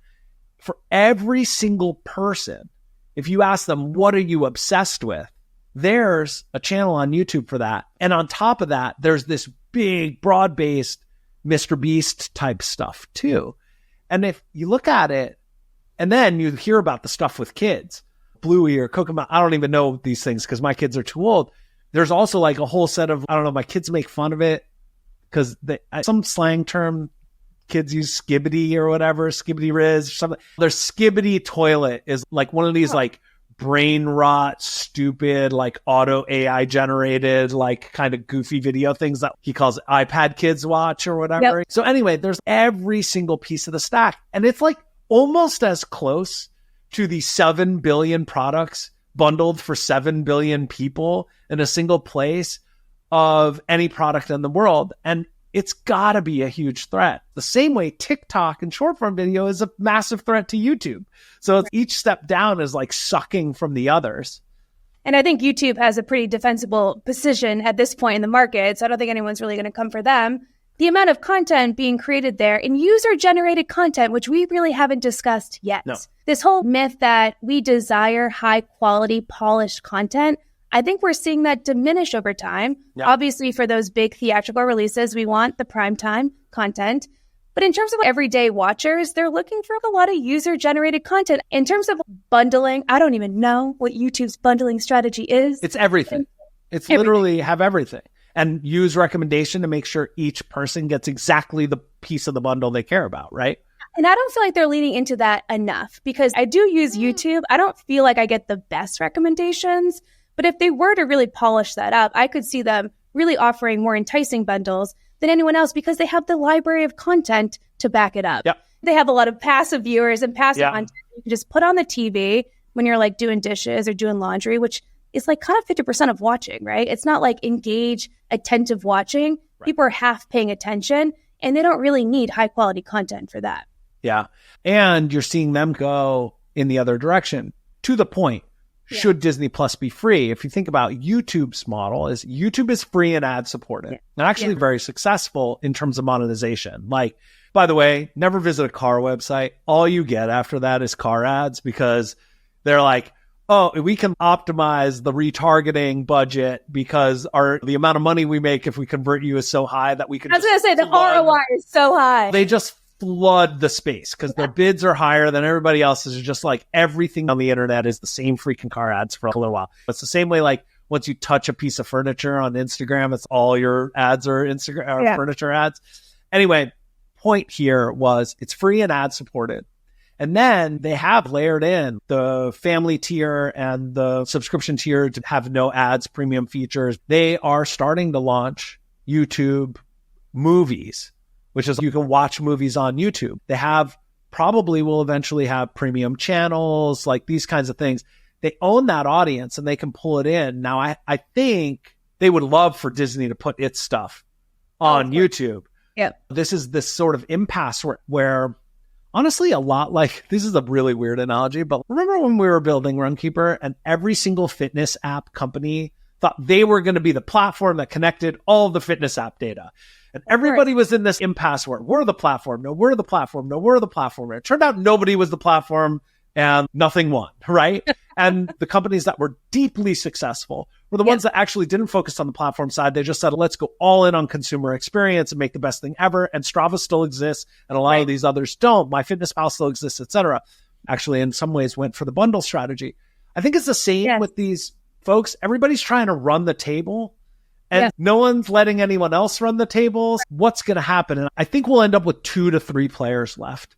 For every single person, if you ask them, what are you obsessed with? There's a channel on YouTube for that. And on top of that, there's this big, broad-based Mr. Beast type stuff too. And if you look at it, and then you hear about the stuff with kids, Bluey or Kokomo, I don't even know these things because my kids are too old. There's also like a whole set of, I don't know, my kids make fun of it because some slang term, kids use skibbity or whatever, skibbity riz or something. Their skibbity toilet is like one of these like brain rot, stupid, like auto AI generated, like kind of goofy video things that he calls iPad kids watch or whatever. So anyway, there's every single piece of the stack. And it's like almost as close to the 7 billion products bundled for 7 billion people in a single place of any product in the world. And it's got to be a huge threat. The same way TikTok and short form video is a massive threat to YouTube. So each step down is like sucking from the others. And I think YouTube has a pretty defensible position at this point in the market. So I don't think anyone's really going to come for them. The amount of content being created there and user-generated content, which we really haven't discussed yet. No. This whole myth that we desire high-quality, polished content, I think we're seeing that diminish over time. Yeah. Obviously, for those big theatrical releases, we want the primetime content. But in terms of everyday watchers, they're looking for a lot of user-generated content. In terms of bundling, I don't even know what YouTube's bundling strategy is. It's everything. It's literally have everything. And use recommendation to make sure each person gets exactly the piece of the bundle they care about, right? And I don't feel like they're leaning into that enough because I do use YouTube. I don't feel like I get the best recommendations. But if they were to really polish that up, I could see them really offering more enticing bundles than anyone else because they have the library of content to back it up. Yep. They have a lot of passive viewers and passive content you can just put on the TV when you're like doing dishes or doing laundry, which is like kind of 50% of watching, right? It's not like engage, attentive watching. Right. People are half paying attention and they don't really need high quality content for that. Yeah. And you're seeing them go in the other direction to the point. Should Disney Plus be free? If you think about YouTube's model, is YouTube is free and ad supported and actually very successful in terms of monetization. Like, by the way, never visit a car website. All you get after that is car ads because they're like, oh, we can optimize the retargeting budget because the amount of money we make if we convert you is so high that we can. I was going to say the ROI is so high. They just flood the space because their bids are higher than everybody else's. It's just like everything on the internet is the same freaking car ads for a little while. It's the same way like once you touch a piece of furniture on Instagram, it's all your ads are Instagram furniture ads. Anyway, point here was it's free and ad supported. And then they have layered in the family tier and the subscription tier to have no ads, premium features. They are starting to launch YouTube movies, which is you can watch movies on YouTube. They probably will eventually have premium channels, like these kinds of things. They own that audience and they can pull it in. Now, I think they would love for Disney to put its stuff on YouTube. Yeah. This is this sort of impasse where honestly, a lot like, this is a really weird analogy, but remember when we were building Runkeeper and every single fitness app company thought they were going to be the platform that connected all of the fitness app data. And everybody was in this impasse where we're the platform. No, we're the platform. No, we're the platform. And it turned out nobody was the platform and nothing won, right? And the companies that were deeply successful were the ones that actually didn't focus on the platform side. They just said, let's go all in on consumer experience and make the best thing ever. And Strava still exists. And a lot of these others don't. MyFitnessPal still exists, et cetera. Actually, in some ways went for the bundle strategy. I think it's the same with these folks. Everybody's trying to run the table and no one's letting anyone else run the tables. What's going to happen? And I think we'll end up with 2 to 3 players left.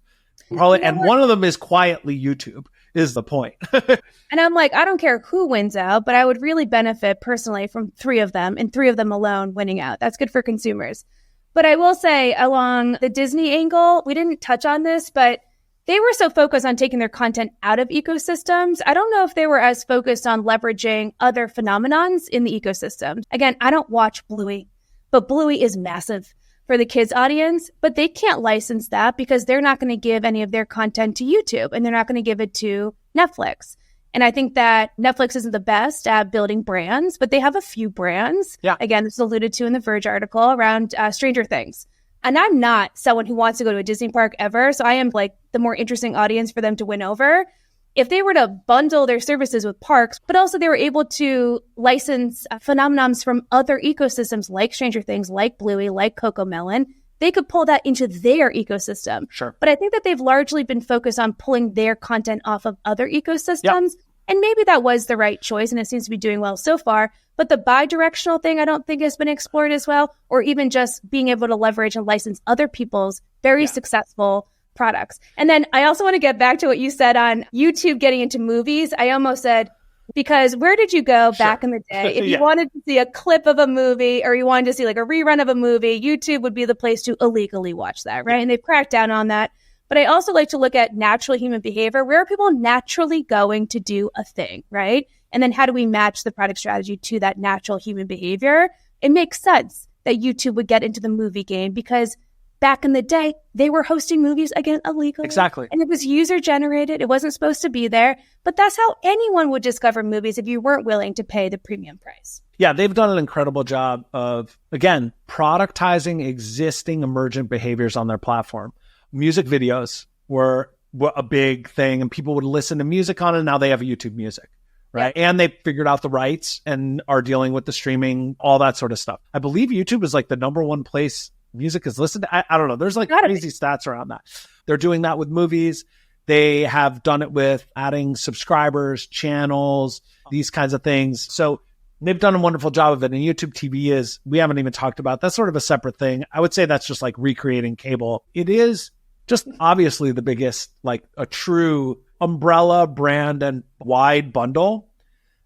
Probably, and one of them is quietly YouTube, is the point. And I'm like, I don't care who wins out, but I would really benefit personally from 3 of them and 3 of them alone winning out. That's good for consumers. But I will say along the Disney angle, we didn't touch on this, but they were so focused on taking their content out of ecosystems. I don't know if they were as focused on leveraging other phenomenons in the ecosystem. Again, I don't watch Bluey, but Bluey is massive for the kids audience, but they can't license that because they're not going to give any of their content to YouTube and they're not going to give it to Netflix. And I think that Netflix isn't the best at building brands, but they have a few brands. Yeah. Again, this is alluded to in the Verge article around Stranger Things. And I'm not someone who wants to go to a Disney park ever. So I am like the more interesting audience for them to win over. If they were to bundle their services with parks, but also they were able to license phenomenons from other ecosystems like Stranger Things, like Bluey, like Cocomelon, they could pull that into their ecosystem. Sure. But I think that they've largely been focused on pulling their content off of other ecosystems. And maybe that was the right choice, and it seems to be doing well so far. But the bi-directional thing, I don't think has been explored as well, or even just being able to leverage and license other people's very successful products. And then I also want to get back to what you said on YouTube getting into movies. I almost said, because where did you go back in the day? If you wanted to see a clip of a movie or you wanted to see like a rerun of a movie, YouTube would be the place to illegally watch that, right? And they've cracked down on that. But I also like to look at natural human behavior. Where are people naturally going to do a thing, right? And then how do we match the product strategy to that natural human behavior? It makes sense that YouTube would get into the movie game because back in the day, they were hosting movies, again, illegally. Exactly. And it was user-generated. It wasn't supposed to be there. But that's how anyone would discover movies if you weren't willing to pay the premium price. Yeah, they've done an incredible job of, again, productizing existing emergent behaviors on their platform. Music videos were a big thing, and people would listen to music on it. Now they have YouTube Music, right? Yeah. And they figured out the rights and are dealing with the streaming, all that sort of stuff. I believe YouTube is like the #1 place music is listened to. I don't know. There's like crazy stats around that. They're doing that with movies. They have done it with adding subscribers, channels, these kinds of things. So they've done a wonderful job of it. And YouTube TV is, we haven't even talked about, that's sort of a separate thing. I would say that's just like recreating cable. It is just obviously the biggest, like a true umbrella brand and wide bundle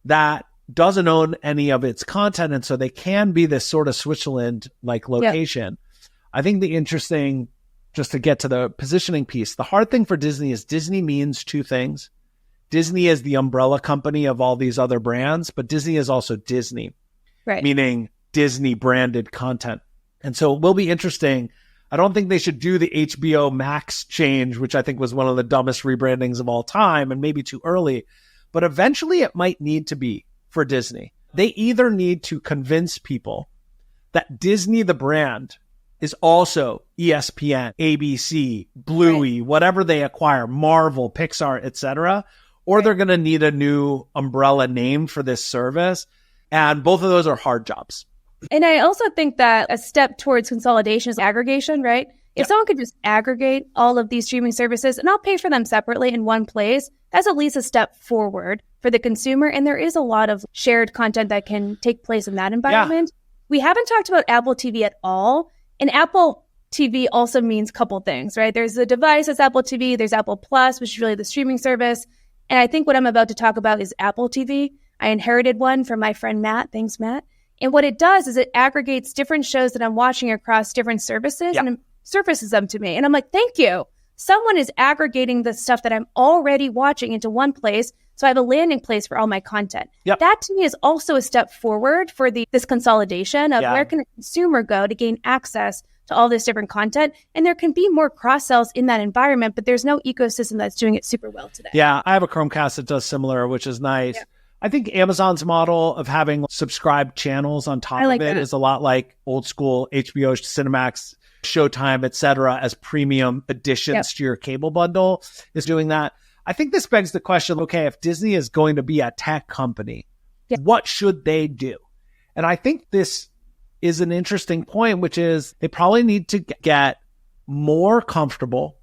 that doesn't own any of its content. And so they can be this sort of Switzerland like location. I think the interesting, just to get to the positioning piece, the hard thing for Disney is Disney means 2 things. Disney is the umbrella company of all these other brands, but Disney is also Disney, meaning Disney branded content. And so it will be interesting. I don't think they should do the HBO Max change, which I think was one of the dumbest rebrandings of all time and maybe too early, but eventually it might need to be for Disney. They either need to convince people that Disney, the brand, is also ESPN, ABC, Bluey, whatever they acquire, Marvel, Pixar, etc., or they're going to need a new umbrella name for this service. And both of those are hard jobs. And I also think that a step towards consolidation is aggregation, right? If someone could just aggregate all of these streaming services and I'll pay for them separately in one place, that's at least a step forward for the consumer. And there is a lot of shared content that can take place in that environment. We haven't talked about Apple TV at all. And Apple TV also means a couple things, right? There's the device that's Apple TV. There's Apple Plus, which is really the streaming service. And I think what I'm about to talk about is Apple TV. I inherited one from my friend Matt. Thanks, Matt. And what it does is it aggregates different shows that I'm watching across different services and it surfaces them to me. And I'm like, thank you. Someone is aggregating the stuff that I'm already watching into one place. So I have a landing place for all my content. That to me is also a step forward for this consolidation of where can a consumer go to gain access to all this different content. And there can be more cross-sells in that environment, but there's no ecosystem that's doing it super well today. Yeah, I have a Chromecast that does similar, which is nice. I think Amazon's model of having subscribed channels on top of it is a lot like old school HBO, Cinemax, Showtime, etc., as premium additions to your cable bundle is doing that. I think this begs the question, okay, if Disney is going to be a tech company, what should they do? And I think this is an interesting point, which is they probably need to get more comfortable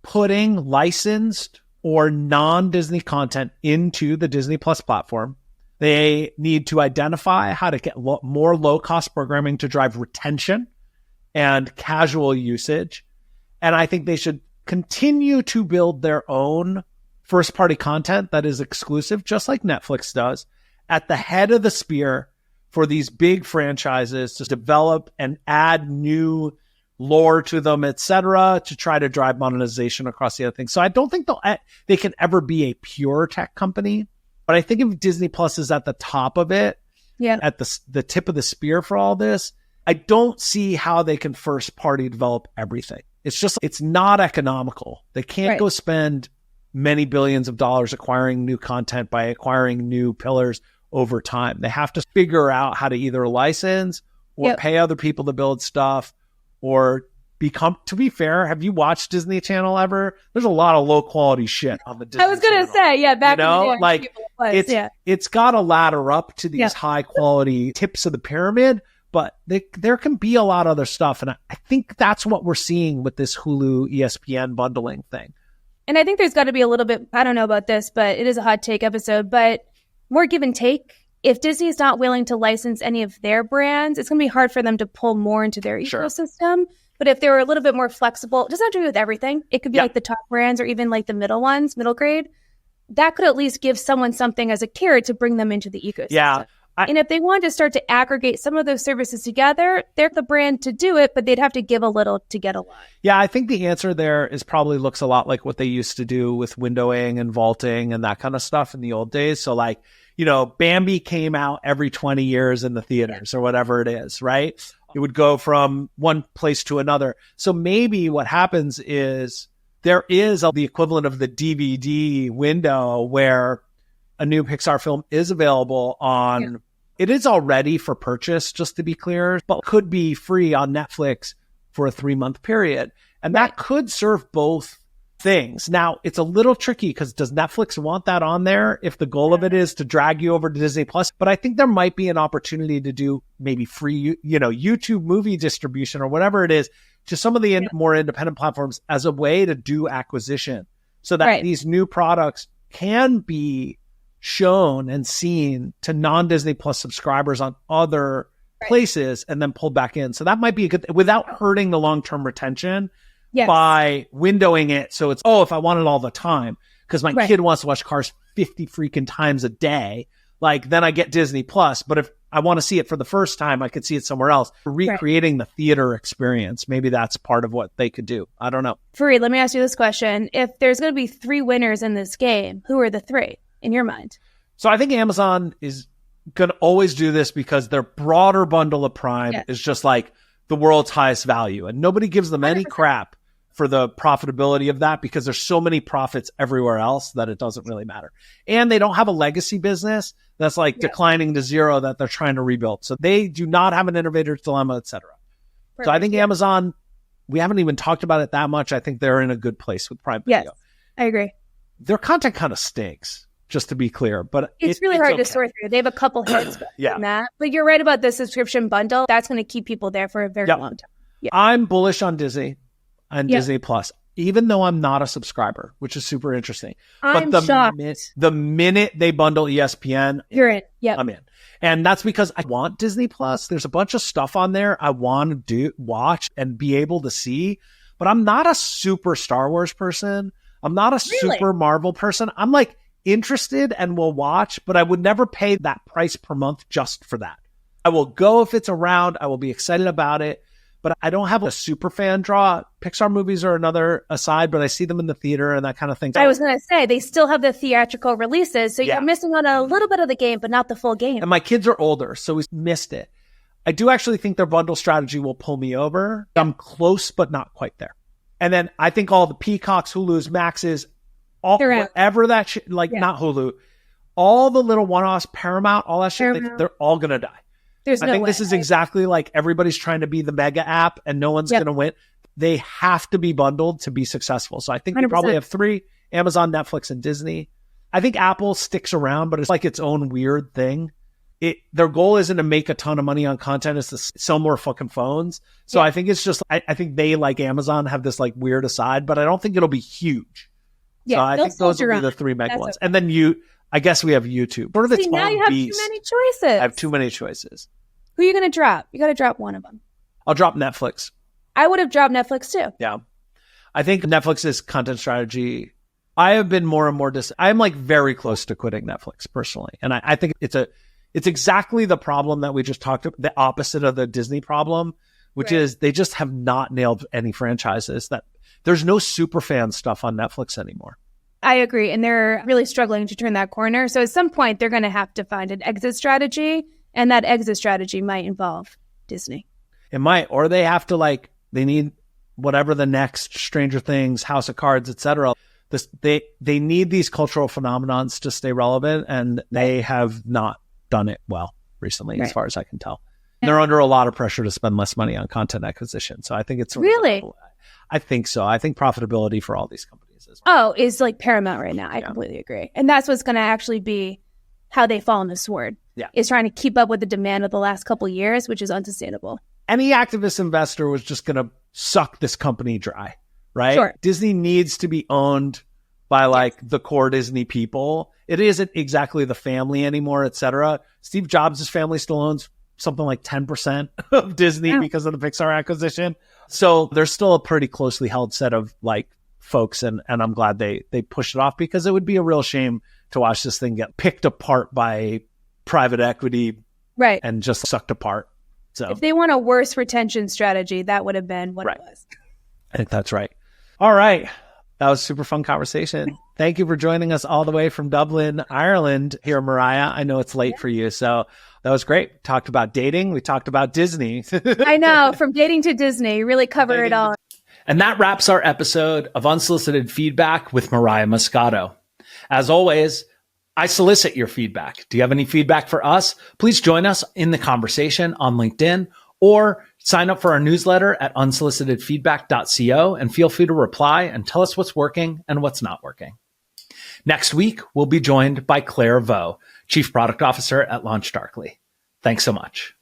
putting licensed or non-Disney content into the Disney Plus platform. They need to identify how to get more low-cost programming to drive retention and casual usage. And I think they should continue to build their own first-party content that is exclusive, just like Netflix does, at the head of the spear for these big franchises to develop and add new lore to them, etc., to try to drive monetization across the other things. So I don't think they can ever be a pure tech company, but I think if Disney Plus is at the top of it, at the tip of the spear for all this, I don't see how they can first-party develop everything. It's not economical. They can't go spend many billions of dollars acquiring new content by acquiring new pillars over time. They have to figure out how to either license or pay other people to build stuff or become, to be fair, have you watched Disney Channel ever? There's a lot of low quality shit on the Disney I was going to say, back in the day. It's got to ladder up to these high quality tips of the pyramid, but there can be a lot of other stuff. And I think that's what we're seeing with this Hulu ESPN bundling thing. And I think there's got to be a little bit, I don't know about this, but it is a hot take episode, but more give and take. If Disney is not willing to license any of their brands, it's going to be hard for them to pull more into their ecosystem. But if they were a little bit more flexible, it doesn't have to do with everything. It could be like the top brands or even like the middle ones, middle grade. That could at least give someone something as a carrot to bring them into the ecosystem. Yeah. And if they wanted to start to aggregate some of those services together, they're the brand to do it, but they'd have to give a little to get a lot. Yeah, I think the answer there is probably looks a lot like what they used to do with windowing and vaulting and that kind of stuff in the old days. So like, Bambi came out every 20 years in the theaters or whatever it is, right? It would go from one place to another. So maybe what happens is there is the equivalent of the DVD window where a new Pixar film is available on, it is already for purchase, just to be clear, but could be free on Netflix for a 3-month period. And that could serve both things. Now, it's a little tricky because does Netflix want that on there if the goal of it is to drag you over to Disney Plus? But I think there might be an opportunity to do maybe free, YouTube movie distribution or whatever it is to some of the more independent platforms as a way to do acquisition so that these new products can be shown and seen to non-Disney Plus subscribers on other places and then pulled back in. So that might be a good without hurting the long-term retention by windowing it. So it's, if I want it all the time, because my kid wants to watch Cars 50 freaking times a day, like then I get Disney Plus. But if I want to see it for the first time, I could see it somewhere else. Recreating the theater experience. Maybe that's part of what they could do. I don't know. Fareed, let me ask you this question. If there's going to be 3 winners in this game, who are the 3? In your mind? So I think Amazon is going to always do this because their broader bundle of Prime is just like the world's highest value. And nobody gives them any crap for the profitability of that because there's so many profits everywhere else that it doesn't really matter. And they don't have a legacy business that's like declining to zero that they're trying to rebuild. So they do not have an innovator's dilemma, et cetera. So I think Amazon, we haven't even talked about it that much. I think they're in a good place with Prime Video. Yes, I agree. Their content kind of stinks, just to be clear, but it's really hard to sort through. They have a couple hits from that, but you're right about the subscription bundle. That's going to keep people there for a very long time. I'm bullish on Disney and Disney Plus. even though I'm not a subscriber, which is super interesting. I'm but shocked. The minute they bundle ESPN, you're in. Yep. I'm in. And that's because I want Disney Plus. There's a bunch of stuff on there I want to watch and be able to see, but I'm not a super Star Wars person. I'm not a super Marvel person. I'm like interested and will watch, but I would never pay that price per month just for that. I will go if it's around. I will be excited about it. But I don't have a super fan draw. Pixar movies are another aside, but I see them in the theater and that kind of thing. I was going to say, they still have the theatrical releases, so you're missing out on a little bit of the game, but not the full game. And my kids are older, so we missed it. I do actually think their bundle strategy will pull me over. I'm close, but not quite there. And then I think all the Peacocks, Hulus, Maxes, all whatever that shit, not Hulu, all the little one-offs, Paramount, all that shit, they're all going to die. I think this is exactly like everybody's trying to be the mega app and no one's going to win. They have to be bundled to be successful. So I think we probably have 3, Amazon, Netflix, and Disney. I think Apple sticks around, but it's like its own weird thing. Their goal isn't to make a ton of money on content. It's to sell more fucking phones. So I think it's just, I think they, like Amazon, have this like weird aside, but I don't think it'll be huge. Yeah, so I think those will be the 3 mega ones. Okay. And then I guess we have YouTube. Sort of its now you have too many choices. I have too many choices. Who are you going to drop? You got to drop one of them. I'll drop Netflix. I would have dropped Netflix too. Yeah. I think Netflix's content strategy, I have been more and more I'm like very close to quitting Netflix personally. And I think it's exactly the problem that we just talked about, the opposite of the Disney problem, which is they just have not nailed any franchises. That there's no Superfan stuff on Netflix anymore. I agree. And they're really struggling to turn that corner. So at some point, they're going to have to find an exit strategy. And that exit strategy might involve Disney. It might. Or they have to they need whatever the next Stranger Things, House of Cards, etc. They need these cultural phenomenons to stay relevant. And they have not done it well recently, as far as I can tell. And they're under a lot of pressure to spend less money on content acquisition. So I think it's really. I think so. I think profitability for all these companies is like paramount right now. I completely agree. And that's what's going to actually be how they fall on the sword. Yeah. Is trying to keep up with the demand of the last couple of years, which is unsustainable. Any activist investor was just going to suck this company dry, right? Sure. Disney needs to be owned by the core Disney people. It isn't exactly the family anymore, et cetera. Steve Jobs' family still owns something like 10% of Disney because of the Pixar acquisition. So there's still a pretty closely held set of folks. And I'm glad they pushed it off, because it would be a real shame to watch this thing get picked apart by private equity and just sucked apart. So if they want a worse retention strategy, that would have been what it was. I think that's right. All right. That was a super fun conversation. Thank you for joining us all the way from Dublin, Ireland here, Mariah. I know it's late for you, so that was great. Talked about dating. We talked about Disney. I know. From dating to Disney, really cover it all. And that wraps our episode of Unsolicited Feedback with Mariah Muscato. As always, I solicit your feedback. Do you have any feedback for us? Please join us in the conversation on LinkedIn or sign up for our newsletter at unsolicitedfeedback.co and feel free to reply and tell us what's working and what's not working. Next week, we'll be joined by Claire Vo, Chief Product Officer at LaunchDarkly. Thanks so much.